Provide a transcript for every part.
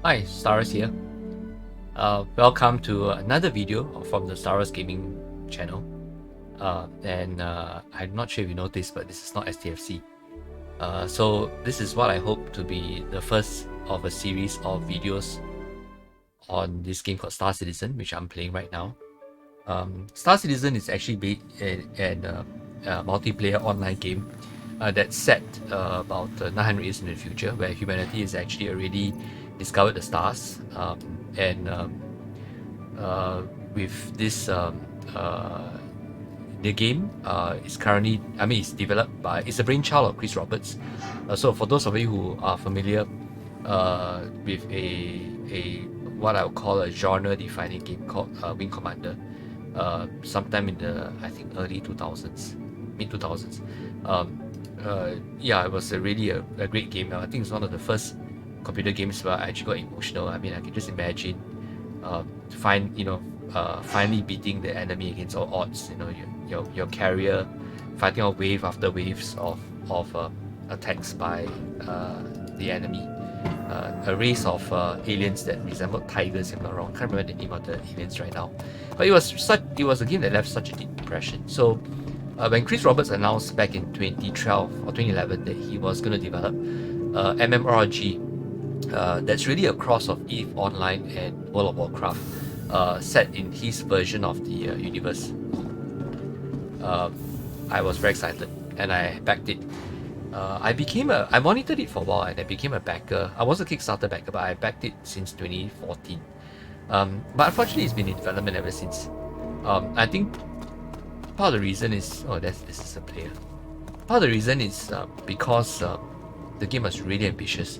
Hi, Starus here. Welcome to another video from the Starus Gaming channel. I'm not sure if you noticed, but this is not STFC. So this is what I hope to be the first of a series of videos on this game called Star Citizen, which I'm playing right now. Star Citizen is actually a multiplayer online game that's set about 900 years in the future, where humanity is actually already discovered the stars, with this the game is currently, it's developed by, it's a brainchild of Chris Roberts. So for those of you who are familiar with a what I would call a genre-defining game called Wing Commander, sometime in the, I think, early 2000s, mid 2000s. Yeah, it was really a great game. I think it's one of the first computer games where I actually got emotional. I can just imagine finally beating the enemy against all odds. Your carrier fighting off wave after waves of attacks by the enemy. A race of aliens that resembled tigers, if I'm not wrong. Can't remember the name of the aliens right now. But it was a game that left such a deep impression. So when Chris Roberts announced back in 2012 or 2011 that he was going to develop MMORPG that's really a cross of EVE Online and World of Warcraft, set in his version of the universe, I was very excited and I backed it. I monitored it for a while and I became a backer. I was a Kickstarter backer, but I backed it since 2014. But unfortunately, it's been in development ever since. I think part of the reason is, this is a player. Part of the reason is because the game was really ambitious,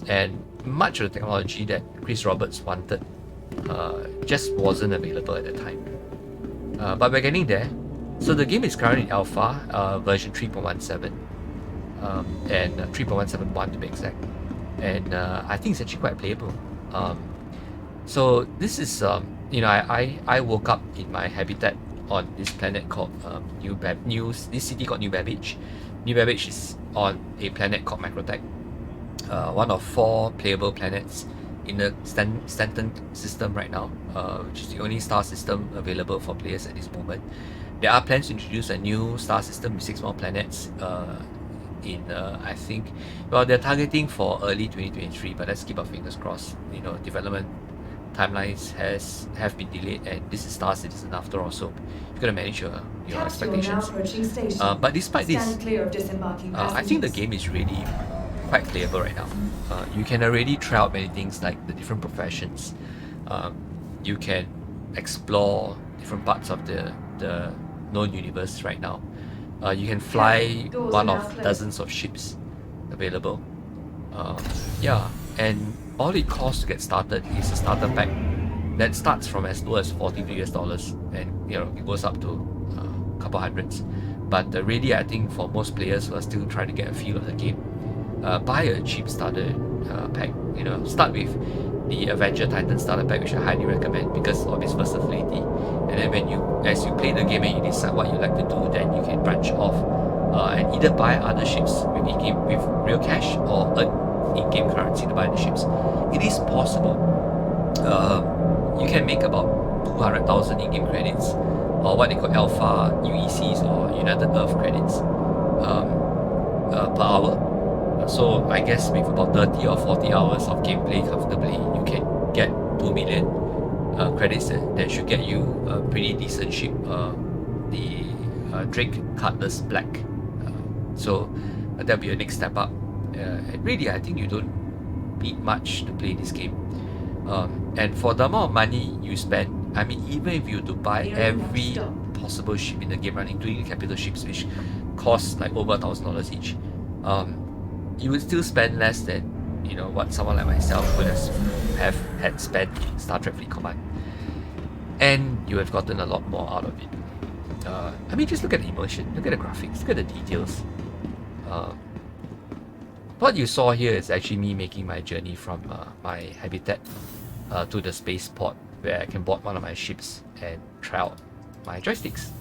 and much of the technology that Chris Roberts wanted just wasn't available at the time. But we're getting there. So the game is currently in alpha, version 3.17, and 3.171 to be exact. And I think it's actually quite playable. So this is, I woke up in my habitat on this planet called this city called New Babbage. New Babbage is on a planet called Macrotech, one of 4 playable planets in the Stanton system right now, which is the only star system available for players at this moment. There are plans to introduce a new star system with 6 more planets I think, well, they're targeting for early 2023, but let's keep our fingers crossed. Development timelines have been delayed, and this is Star Citizen after all, so you've got to manage your expectations. But despite this, I think the game is really quite playable right now. You can already try out many things like the different professions. You can explore different parts of the known universe right now. You can fly one of dozens of ships available. Yeah, and all it costs to get started is a starter pack that starts from as low as $40 and it goes up to a couple hundreds. But really, I think for most players who are still trying to get a feel of the game, buy a cheap starter pack. Start with the Avenger Titan starter pack, which I highly recommend because of its versatility. And then as you play the game and you decide what you like to do, then you can branch off and either buy other ships with real cash or earn in-game currency to buy the ships. It is possible. You can make about 200,000 in-game credits, or what they call Alpha UECs or United Earth credits, per hour. So I guess with about 30 or 40 hours of gameplay comfortably, you can get 2 million credits that should get you a pretty decent ship, the Drake Cutlass Black. So that'll be your next step up. And really, I think you don't need much to play this game. And for the amount of money you spend, even if you were to buy every possible ship in the game, including the capital ships, which cost like over $1,000 each, you would still spend less than what someone like myself would have had spent in Star Trek Fleet Command, and you have gotten a lot more out of it. Just look at the immersion, look at the graphics, look at the details. What you saw here is actually me making my journey from my habitat to the spaceport, where I can board one of my ships and try out my joysticks,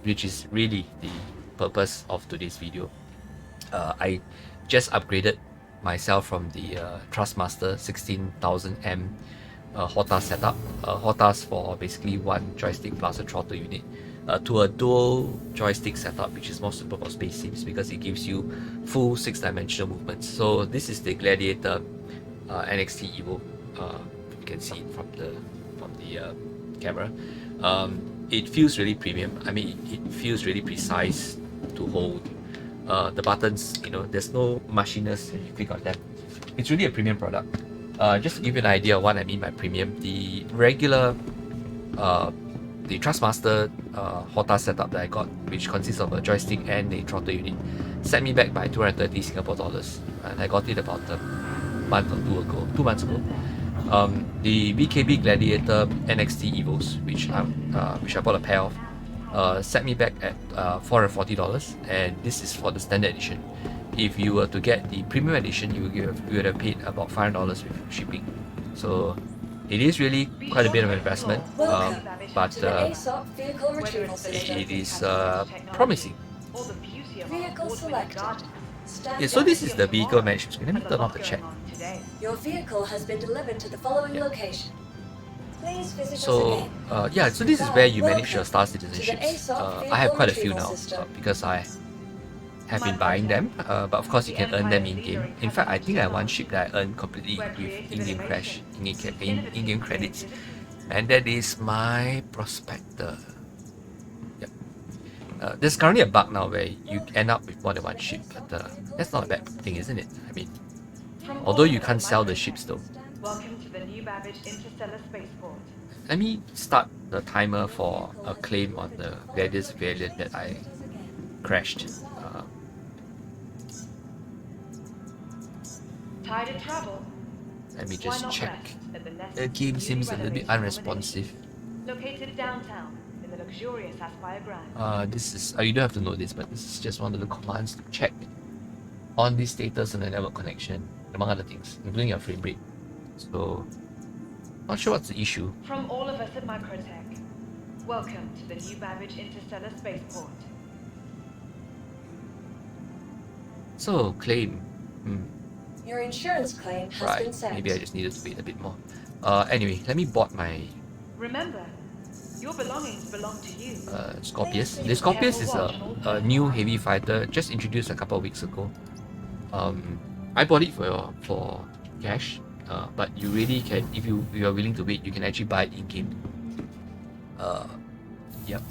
which is really the purpose of today's video. I just upgraded myself from the Trustmaster 16,000M HOTAS setup. HOTAS for basically one joystick plus a throttle unit, to a dual joystick setup, which is more suitable for space sims because it gives you full 6-dimensional movements. So this is the Gladiator NXT Evo. You can see it from the camera. It feels really premium. I mean, it feels really precise to hold. The buttons, you know, there's no mushiness when you click on them. It's really a premium product. Just to give you an idea of what I mean by premium, the regular the Trustmaster HOTAS setup that I got, which consists of a joystick and a throttle unit, set me back by 230 Singapore dollars, and I got it about a month or 2 months ago. The VKB Gladiator NXT Evos, which I bought a pair of, set me back at $440, and this is for the standard edition. If you were to get the premium edition, you would have paid about $500 with shipping. So it is really quite a bit of an investment, but it is promising. Vehicle selected. Yeah, so this is the vehicle management screen. Let me turn off the chat. Your vehicle has been delivered to the following location. Please visit So yeah, so this is where you manage your star citizenships. I have quite a few now because I have been buying them, but of course you can earn them in-game. In fact, I think I have one ship that I earned completely with in-game crash, in-game credits, and that is my Prospector. Yep. There's currently a bug now where you end up with more than one ship, but that's not a bad thing, isn't it? I mean, although you can't sell the ships though. Welcome to the new Babbage interstellar spaceport. Let me start the timer for a claim on the Gladiator's variant that I crashed. Tide of travel. Let me just check. The game seems a little bit unresponsive. Located downtown in the luxurious Aspire Grand. This is you don't have to know this, but this is just one of the commands to check on the status and the network connection, among other things, including your frame rate. So, not sure what's the issue. From all of us at Microtech, welcome to the new Babbage interstellar spaceport. So, claim. Your insurance claim has been Right, sent. maybe I just needed to wait a bit more. Anyway, let me board my Remember, your belongings belong to you. Scorpius. The Scorpius is a new heavy fighter just introduced a couple of weeks ago. I bought it for cash, but you really can, if you are willing to wait, you can actually buy it in game. Yep.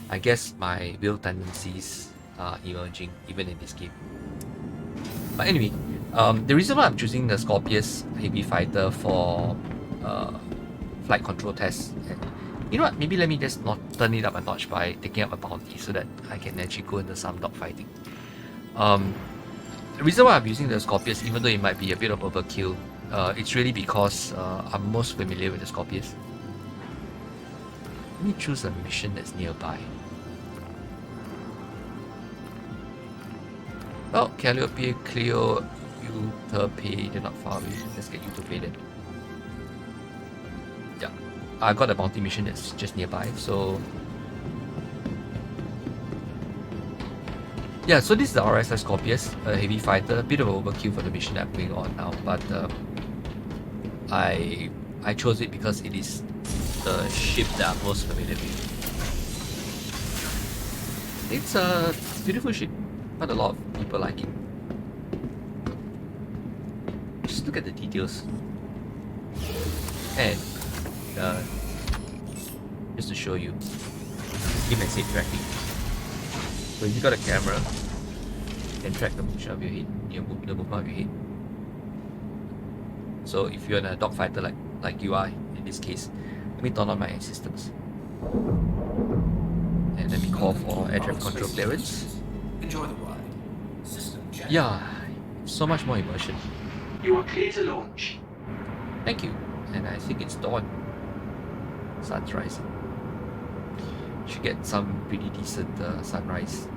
I guess my will tendencies are emerging even in this game. But anyway, the reason why I'm choosing the Scorpius heavy fighter for flight control tests, and you know what, maybe let me just not turn it up a notch by taking up a bounty so that I can actually go into some dogfighting. The reason why I'm using the Scorpius, even though it might be a bit of overkill, it's really because I'm most familiar with the Scorpius. Let me choose a mission that's nearby. Well, Calliope, Cleo, Euterpe, they're not far away. Let's get Euterpe then. Yeah, I got a bounty mission that's just nearby, so... Yeah, so this is the RSI Scorpius, a heavy fighter, a bit of overkill for the mission that I'm going on now, but I chose it because it is the ship that I'm most familiar with. It's a beautiful ship, but a lot of people like it. Just look at the details. And just to show you, give me safe tracking. So if you got a camera, you can track the motion of your head, the movement of your head. So if you're in a dogfighter like you are in this case, let me turn on my systems. And let me call for air traffic control clearance. Enjoy the ride. System check. Yeah, so much more immersion. You are clear to launch. Thank you. And I think it's dawn. Sun's rising. Should get some pretty decent sunrise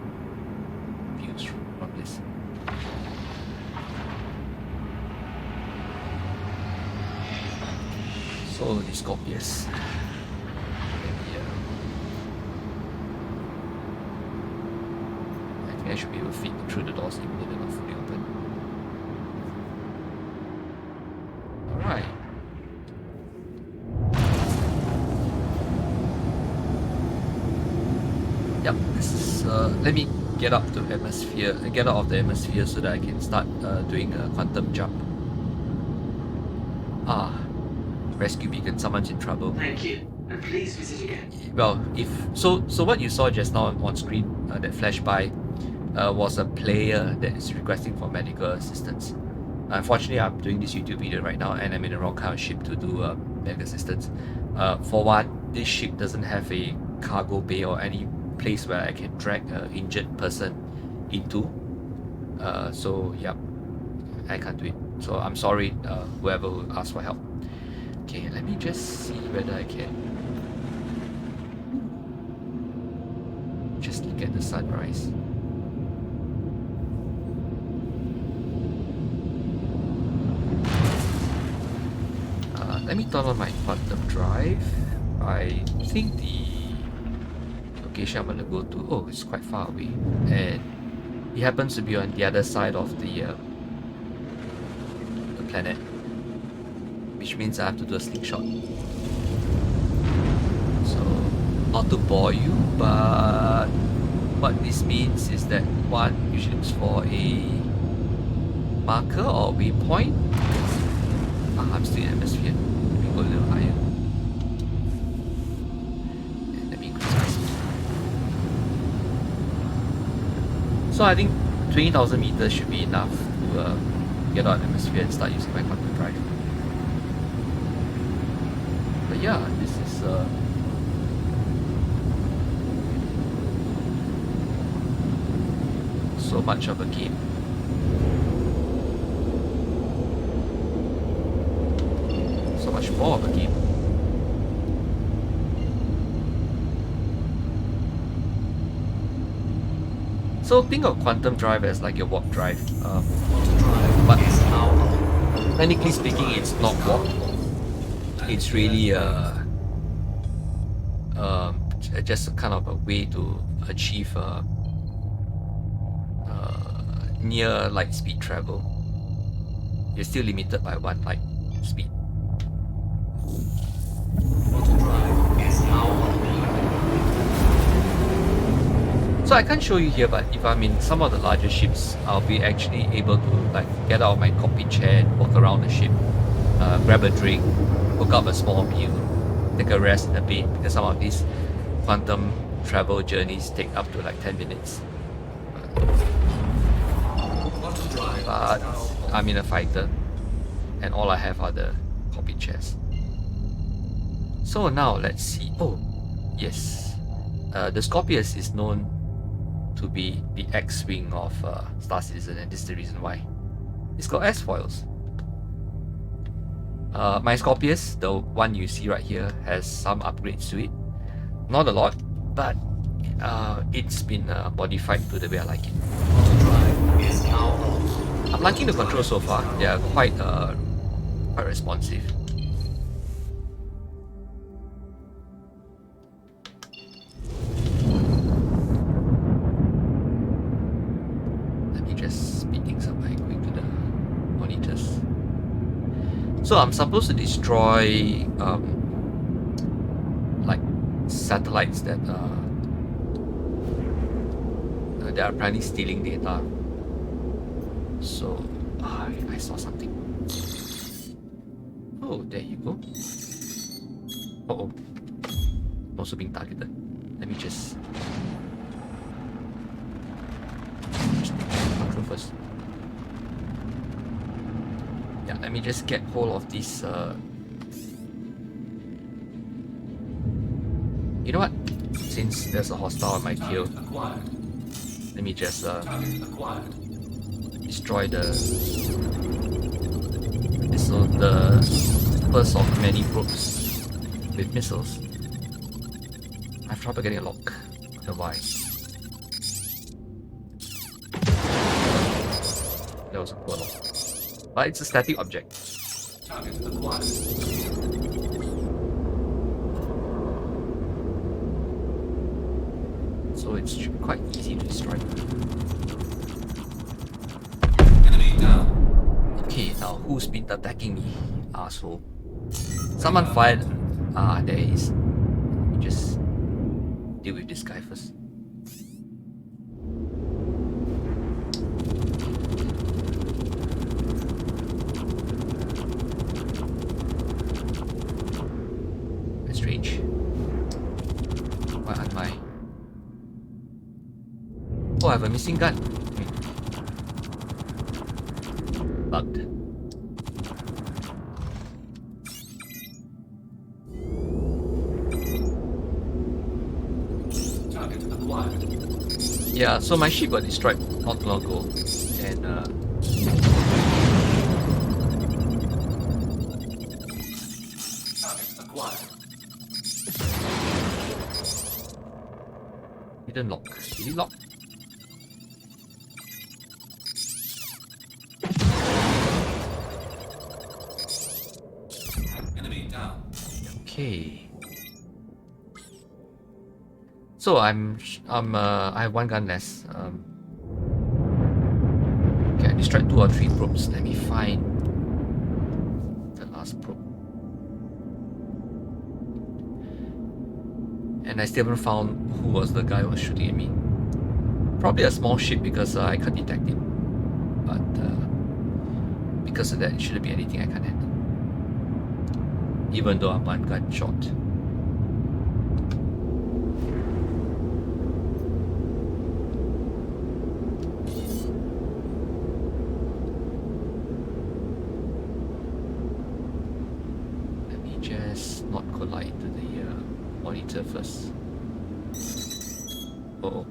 views from this. So the Scorpius. I think I should be able to fit through the doors even though they're not fully open. let me get up to atmosphere, get out of the atmosphere so that I can start doing a quantum jump. Rescue beacon, someone's in trouble. Thank you, and please visit again. Well, if so what you saw just now on screen that flashed by was a player that is requesting for medical assistance. Unfortunately, I'm doing this YouTube video right now and I'm in the wrong kind of ship to do medical assistance. For one, this ship doesn't have a cargo bay or any place where I can drag an injured person into. So yeah, I can't do it. So I'm sorry, whoever asked for help. Okay, let me just see whether I can just look at the sunrise. Let me turn on my quantum drive. I think the location I'm gonna go to, oh, it's quite far away, and it happens to be on the other side of the planet, which means I have to do a slingshot. So, not to bore you, but what this means is that one usually looks for a marker or waypoint. I'm still in atmosphere. Let me go a little higher. And let me increase my speed. So I think 20,000 meters should be enough to get out of the atmosphere and start using my quantum drive. But yeah, this is so much of a game. So much more of a game. So think of quantum drive as like your warp drive. But technically speaking, it's not warp. It's really just a kind of a way to achieve near light speed travel. You're still limited by one light speed. So I can't show you here, but if I'm in some of the larger ships, I'll be actually able to like get out of my cockpit chair and walk around the ship, grab a drink, hook up a small meal, take a rest in the bed, because some of these quantum travel journeys take up to like 10 minutes. But I'm in a fighter, and all I have are the cockpit chairs. So now let's see. Oh, yes. The Scorpius is known to be the X-Wing of Star Citizen, and this is the reason why. It's got S-foils. My Scorpius, the one you see right here, has some upgrades to it. Not a lot, but it's been modified to the way I like it. I'm liking the controls so far. They are quite responsive. Let me just speed things up by going to the monitors. So I'm supposed to destroy like satellites that are apparently stealing data. So I saw something. Oh, there you go. Uh-oh. I'm also being targeted. Let me just control first. Yeah, let me just get hold of this. You know what? Since there's a hostile on my tail, let me just destroy the missile, the first of many probes with missiles. I've trouble getting a lock. I don't know why. That was a poor lock. But it's a static object. So it's quite easy to destroy. Okay, now who's been attacking me? Asshole. Someone fired. Ah, there he is. You just deal with this guy first. have a missing gun. Bugged. Target acquired. Yeah, so my ship got destroyed not long ago, and Target acquired. didn't lock. Did it lock? Enemy down. Okay. So I have one gun less. Okay, I destroyed 2 or 3 probes. Let me find the last probe. And I still haven't found who was the guy who was shooting at me. Probably a small ship because I can't detect it. But because of that, it shouldn't be anything I can't handle. Even though I'm one gun short. Let me just not collide into the monitor first. Uh-oh.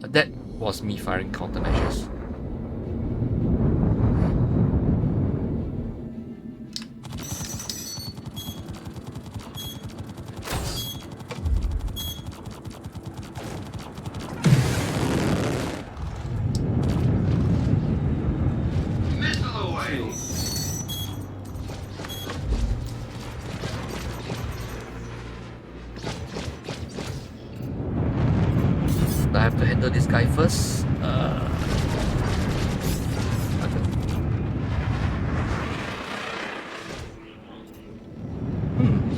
That was me firing countermeasures. Missile away. I have to handle this guy first. Okay.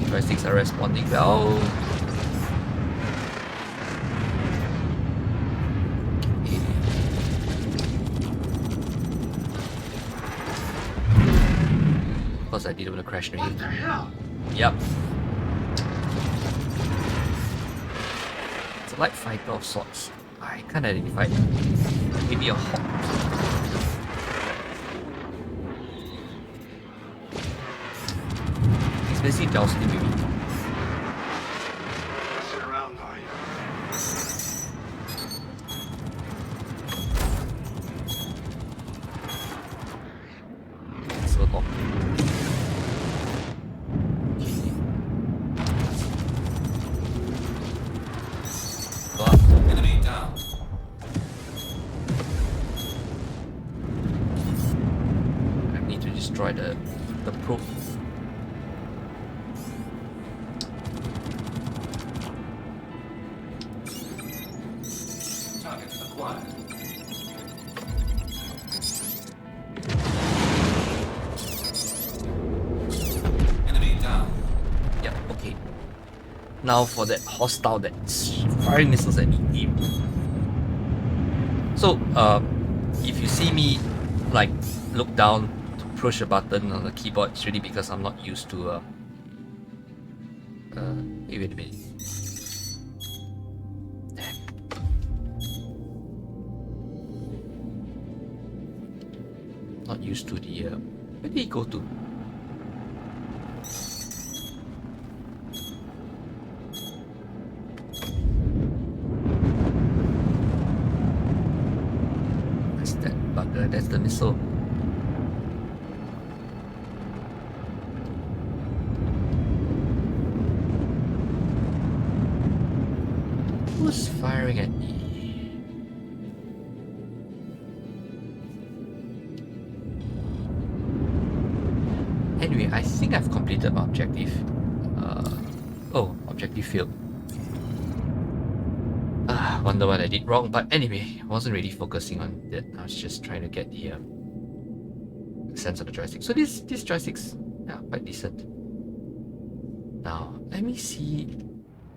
Joysticks are responding well. Of course, I didn't want to crash into What him. the hell? Yep. It's a light fighter of sorts. I can't identify it. Maybe a hawk. He's basically jousting with me. Messing around, are you? So long. Go up. Enemy down. I need to destroy the probe. Target acquired. Enemy down. Yep, okay. Now for that hostile that's firing missiles at me. So, if you see me like look down to push a button on the keyboard, it's really because I'm not used to hey, wait a minute. Damn. Not used to the where did he go to? That's that bugger, that's the missile. Who's firing at me? Anyway, I think I've completed my objective. Oh, objective failed. Wonder what I did wrong, but anyway, I wasn't really focusing on that. I was just trying to get the sense of the joystick. So these joysticks, yeah, quite decent. Now, let me see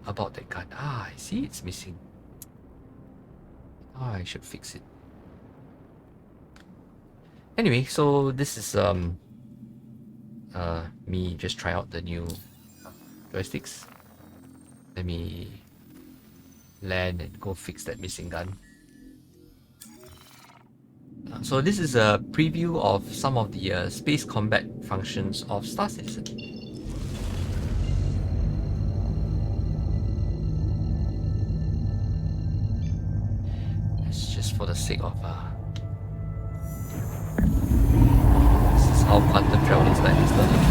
about that gun. I see it's missing. Oh, I should fix it. Anyway, so this is me just try out the new joysticks. Let me land and go fix that missing gun. So this is a preview of some of the space combat functions of Star Citizen. It's just for the sake of this is how quantum travel is like externally.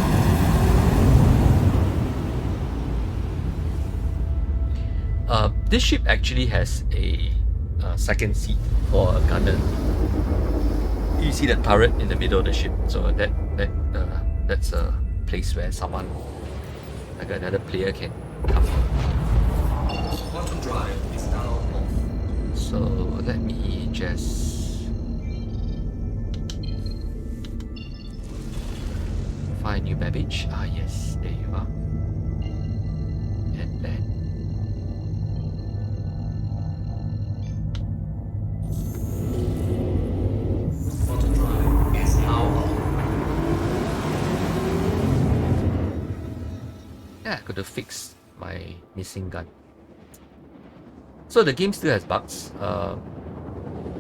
This ship actually has a second seat for a gunner. You see the turret in the middle of the ship, so that's a place where someone, like another player, can come from. Quantum drive is now off. So let me just find new Babbage. Ah yes, there you are. And then Quantum drive is now on. yeah, I got to fix my missing gun. So the game still has bugs, but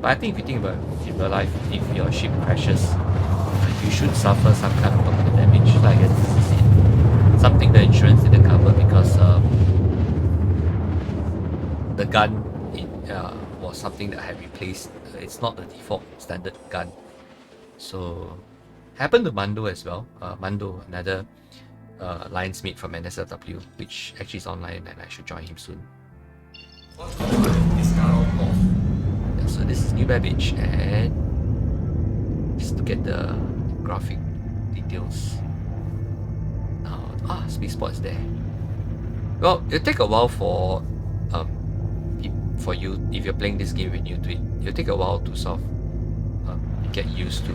I think if you think about it in real life, if your ship crashes, you should suffer some kind of permanent damage. So I guess this is it. Something the insurance didn't cover because the gun was something that I had replaced. It's not the default standard gun. So happened to Mando as well. Mando, another alliance mate from NSFW, which actually is online and I should join him soon. Quantum drive is now off. Yeah, so this is new Babbage, and just to get the graphic details. Spaceport is there. Well, it'll take a while for you, if you're playing this game when you're new to it, it'll take a while to sort of get used to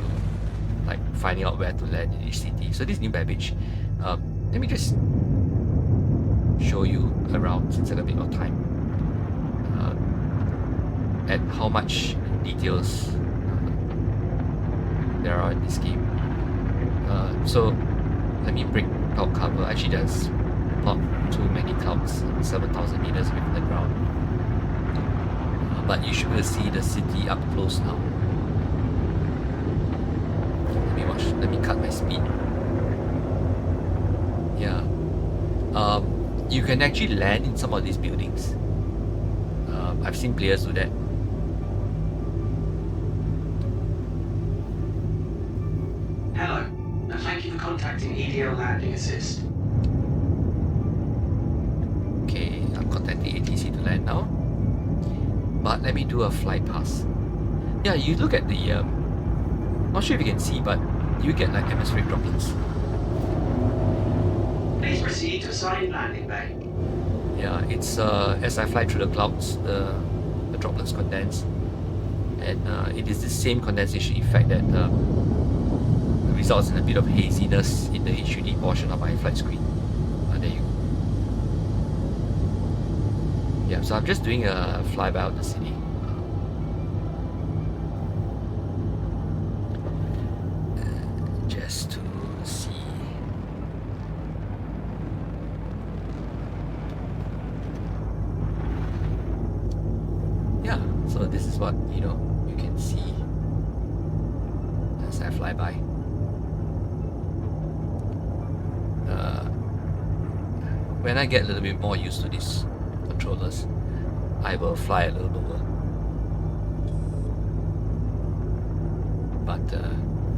like finding out where to land in each city. So this new Babbage, let me just show you around since I got a bit more time. At how much details there are in this game. So let me break cloud cover. Actually, there's not too many clouds, 7,000 meters away from the ground. But you should be able to see the city up close now. Let me cut my speed. Yeah. You can actually land in some of these buildings. I've seen players do that. Hello, and thank you for contacting EDL Landing Assist. Okay, I'm contacting ATC to land now. But let me do a fly pass. Yeah, you look at the not sure if you can see, but you get like atmospheric droplets. Please proceed to assigned landing bay. Yeah, it's as I fly through the clouds, the droplets condense, and it is the same condensation effect that results in a bit of haziness in the HUD portion of my flight screen. There you go. Yeah, so I'm just doing a flyby out of the city. Just to see. Yeah, so this is what you can see as I fly by. When I get a little bit more used to these controllers, I will fly a little lower. But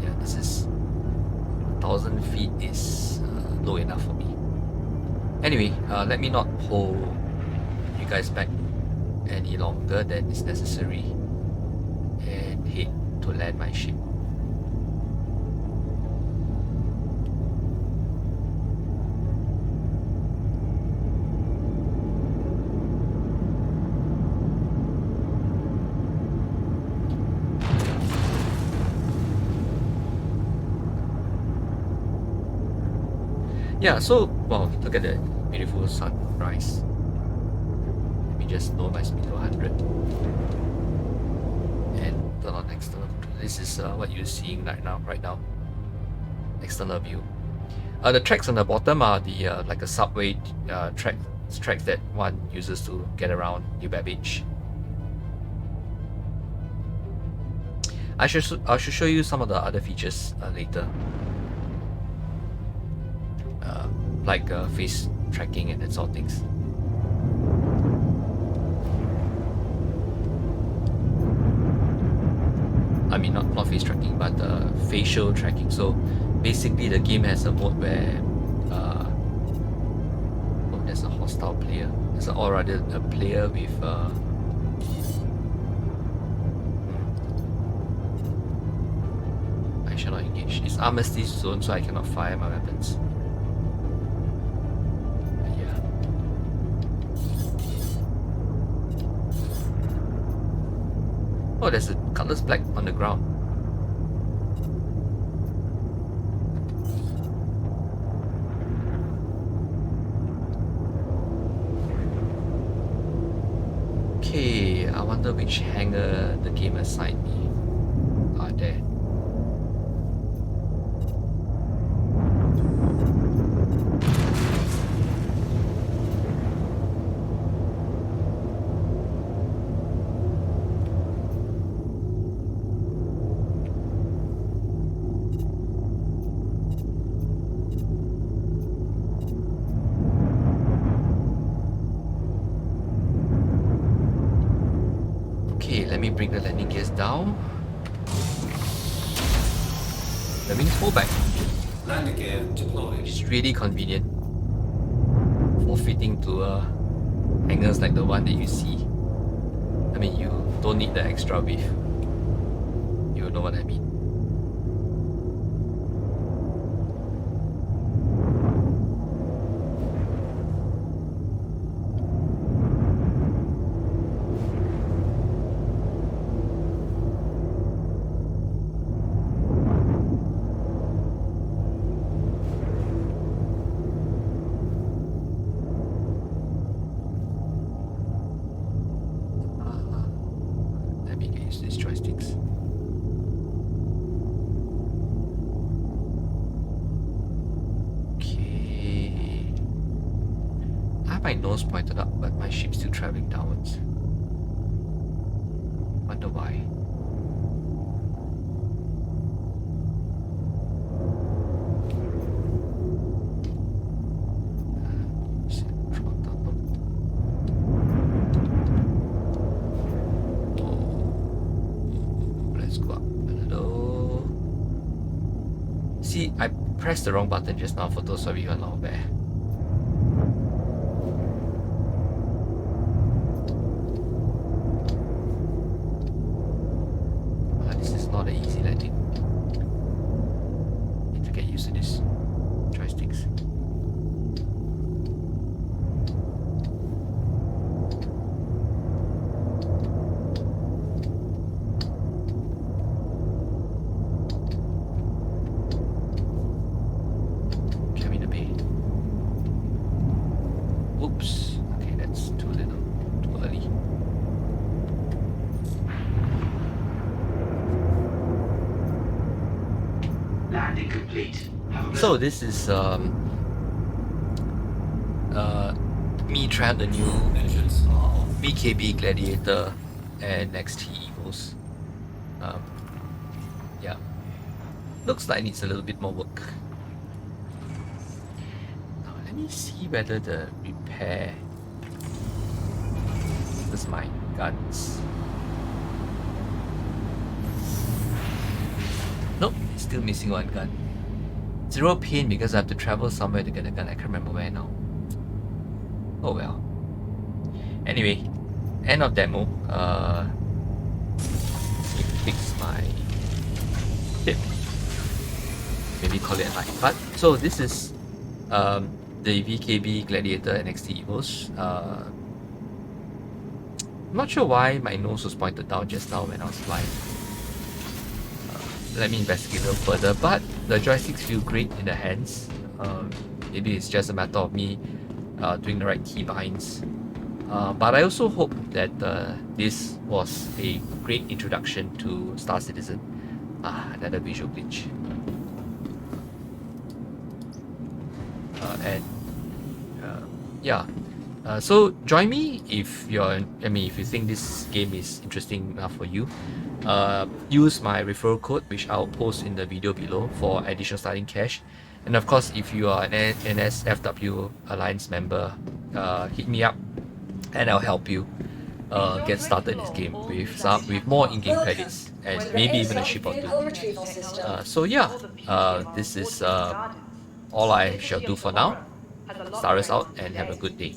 yeah, this is 1,000 feet is low enough for me. Anyway, let me not hold you guys back any longer than is necessary and head to land my ship. Yeah, so, well, look at the beautiful sunrise. Let me just lower my speed to 100 and turn on external control. This is what you're seeing right now. External view. The tracks on the bottom are the like a subway track tracks that one uses to get around New Babbage. I should show you some of the other features later, like face tracking and that sort of things. I mean, not face tracking, but facial tracking. So basically, the game has a mode where oh, there's a hostile player. Or rather, a player with I shall not engage. It's armistice zone, so I cannot fire my weapons. Yeah. Oh, there's a cutlass black on the ground. Okay, I wonder which hangar the game assigned me. Ah, there. Let me bring the landing gears down. The wings pull back. Landing gear deployed. It's really convenient for fitting to hangars like the one that you see. I mean, you don't need the extra width. You know what I mean. These joysticks. Okay. I have my nose pointed up, but my ship's still traveling downwards. Wonder why. See, I pressed the wrong button just now for those of you who are not aware. This is not an easy landing. Need to get used to this. Joysticks. Oops. Okay, that's too little, too early. Landing complete. So this is me trying the new Engines are off. VKB Gladiator NXT Exos. Yeah, looks like it needs a little bit more work. Let me see whether the repair. This is my guns. Nope, it's still missing one gun. 0 pain because I have to travel somewhere to get a gun. I can't remember where now. Oh well. Anyway, end of demo. Need to fix my hip. Maybe call it a night. But so this is the VKB Gladiator NXT Exos. I'm not sure why my nose was pointed down just now when I was flying. Let me investigate a little further, but the joysticks feel great in the hands. Maybe it's just a matter of me doing the right keybinds. But I also hope that this was a great introduction to Star Citizen. Another visual glitch. And yeah, So join me if if you think this game is interesting enough for you. Use my referral code, which I'll post in the video below, for additional starting cash. And of course, if you are an NSFW Alliance member, hit me up and I'll help you get started in this game with more in-game credits and maybe even a ship or two. Retrieval system. So yeah, this is all I shall do for now. Start us out and have a good day.